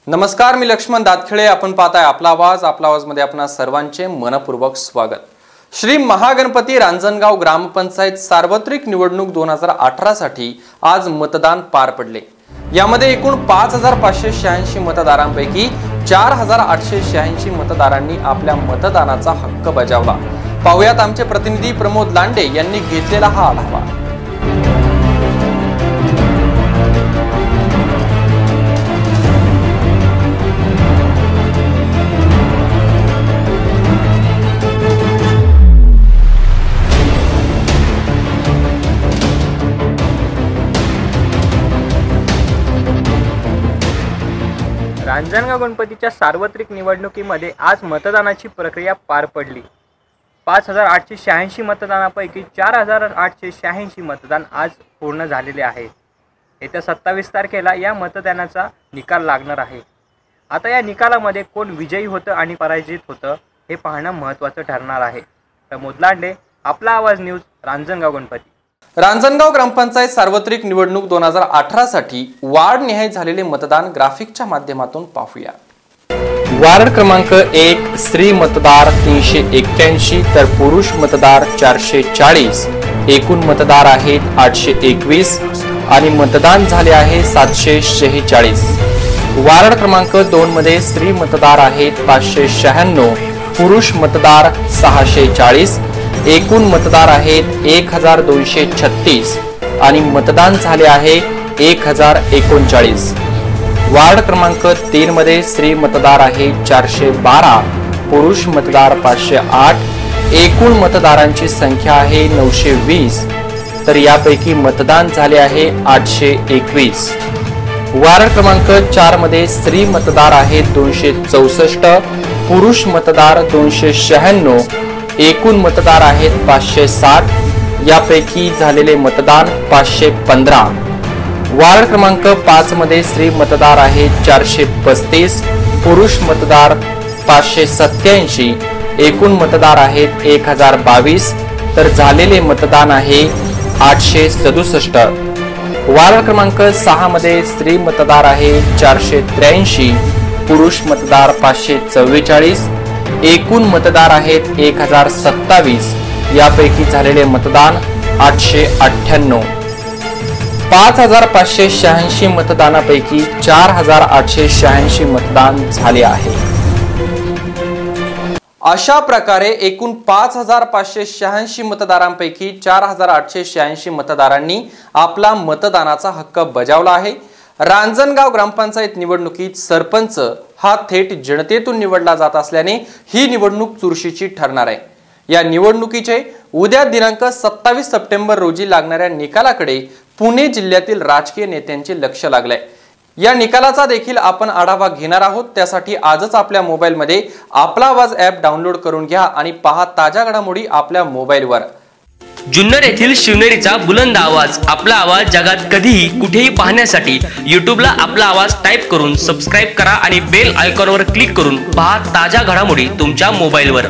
नमस्कार, मी लक्ष्मण दातखिळे. आपण पाहताय आपला आवाज मध्ये आपणा सर्वांचे मनपूर्वक स्वागत. श्री महागणपती रांजणगाव ग्रामपंचायत सार्वत्रिक निवडणूक 2018 साठी आज मतदान पार पडले. यामध्ये एकूण 5586 मतदारांपैकी 4886 मतदारांनी आपल्या मतदानाचा हक्क बजावला. पाहुयात आमचे प्रतिनिधी प्रमोद लांडे यांनी घेतलेला हा आढावा. रांजणगाव गणपतीच्या सार्वत्रिक निवडणुकीमध्ये आज मतदानाची प्रक्रिया पार पडली. 5886 मतदानापैकी 4886 मतदान आज पूर्ण झालेले आहे. येत्या 27 तारखेला या मतदानाचा निकाल लागणार आहे. आता या निकालामध्ये कोण विजयी होतं आणि पराजित होतं हे पाहणं महत्त्वाचं ठरणार आहे. प्रमोद लांडे, आपला आवाज न्यूज, रांजणगाव गणपती. रांजणगाव ग्रामपंचायत सार्वत्रिक निवडणूक 2018 साठी वार्ड निहाय झालेले मतदान ग्राफिकच्या माध्यमातून पाहूया. वार्ड क्रमांक 1 स्त्री मतदार 381 तर पुरुष मतदार 440. एकूण मतदार आहेत 821 आणि मतदान झाले आहे 746. वार्ड क्रमांक 2 मध्ये स्त्री मतदार आहेत 596, पुरुष मतदार 640. एकूण मतदार आहेत 1236 आणि मतदान झाले आहे 1039. वार्ड क्रमांक 3 मध्ये स्त्री मतदार आहेत 412, पुरुष मतदार 508. एकूण मतदारांची संख्या आहे 920 तर यापैकी मतदान झाले आहे 821. वार्ड क्रमांक 4 मध्ये स्त्री मतदार आहेत 264, पुरुष मतदार 296. एकूण मतदार आहेत 560. यापैकी झालेले मतदान 515. वार्ड क्रमांक 5 मध्ये स्त्री मतदार आहेत 435, पुरुष मतदार 587. एकूण मतदार आहेत 1022 तर झालेले मतदान आहे 867. वार्ड क्रमांक 6 मध्ये स्त्री मतदार आहे 483, पुरुष मतदार 544. एकूण मतदार आहेत 1027. यापैकी झालेले मतदान 898. 5586 मतदानापैकी 4886 मतदान झाले आहे. अशा प्रकारे एकूण 5586 मतदारांपैकी 4886 मतदारांनी आपला मतदानाचा हक्क बजावला आहे. रांजणगाव ग्रामपंचायत निवडणुकीत सरपंच हा थेट जनतेतून निवडला जात असल्याने ही निवडणूक चुरशीची ठरणार आहे. या निवडणुकीचे उद्या दिनांक 27 सप्टेंबर रोजी लागणाऱ्या निकालाकडे पुणे जिल्ह्यातील राजकीय नेत्यांचे लक्ष लागले. या निकालाचा देखील आपण आढावा घेणार आहोत. त्यासाठी आजच आपल्या मोबाईलमध्ये आपला आवाज ॲप डाउनलोड करून घ्या आणि पहा ताज्या घडामोडी आपल्या मोबाईलवर. जुन्नर येथील शिवनेरीचा बुलंद आवाज, आपला आवाज जगात कधीही कुठेही पाहण्यासाठी यूट्यूबला आपला आवाज टाइप करून सबस्क्राइब करा आणि बेल आयकॉनवर क्लिक करून पहा ताज्या घडामोडी तुमच्या मोबाईलवर.